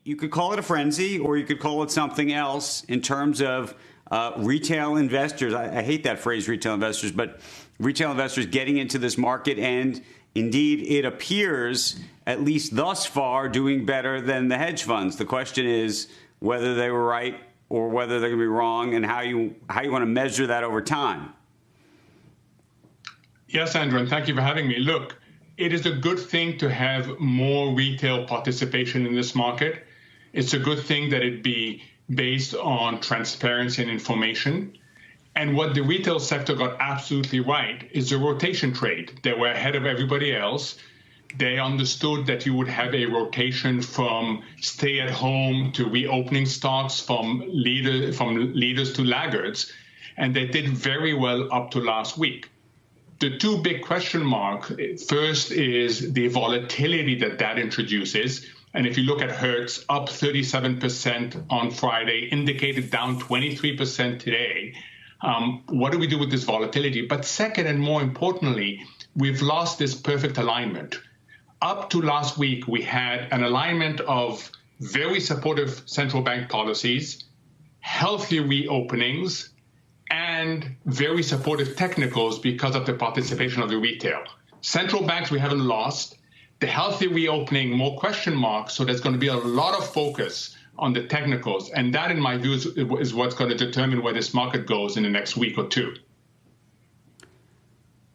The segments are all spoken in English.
you could call it a frenzy or you could call it something else in terms of retail investors. I hate that phrase, retail investors, but retail investors getting into this market. And indeed, it appears, at least thus far, doing better than the hedge funds. The question is whether they were right or whether they're going to be wrong, and how you want to measure that over time. Yes, Andrew, and thank you for having me. Look, it is a good thing to have more retail participation in this market. It's a good thing that it be based on transparency and information. And what the retail sector got absolutely right is the rotation trade. They were ahead of everybody else. They understood that you would have a rotation from stay at home to reopening stocks, from leaders to laggards. And they did very well up to last week. The two big question marks, first is the volatility that introduces. And if you look at Hertz, up 37% on Friday, indicated down 23% today. What do we do with this volatility? But second, and more importantly, we've lost this perfect alignment. Up to last week, we had an alignment of very supportive central bank policies, healthy reopenings, and very supportive technicals because of the participation of the retail. Central banks, we haven't lost. The healthy reopening, more question marks. So there's going to be a lot of focus on the technicals. And that, in my view, is what's going to determine where this market goes in the next week or two.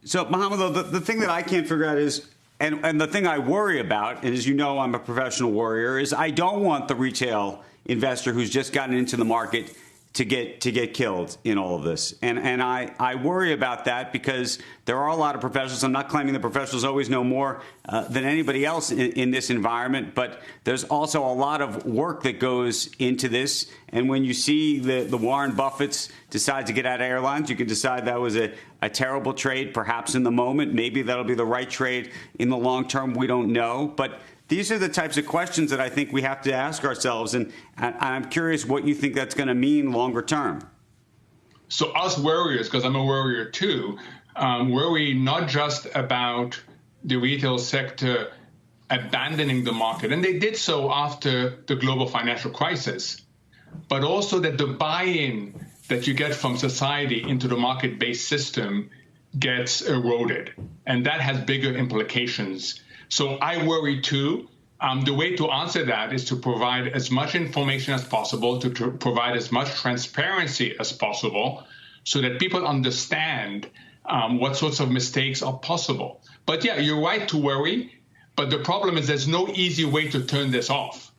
So, Mohamed, the thing that I can't figure out is, and the thing I worry about, and as you know, I'm a professional worrier, is I don't want the retail investor who's just gotten into the market to get killed in all of this. And I worry about that because there are a lot of professionals. I'm not claiming the professionals always know more than anybody else in this environment, but there's also a lot of work that goes into this. And when you see the Warren Buffetts decide to get out of airlines, you can decide that was a terrible trade, perhaps in the moment. Maybe that'll be the right trade in the long term. We don't know. But these are the types of questions that I think we have to ask ourselves, and I'm curious what you think that's going to mean longer term. So us worriers, because I'm a worrier too, worry not just about the retail sector abandoning the market, and they did so after the global financial crisis, but also that the buy-in that you get from society into the market-based system gets eroded, and that has bigger implications. So I worry too. The way to answer that is to provide as much information as possible, to provide as much transparency as possible, so that people understand what sorts of mistakes are possible. But yeah, you're right to worry. But the problem is there's no easy way to turn this off.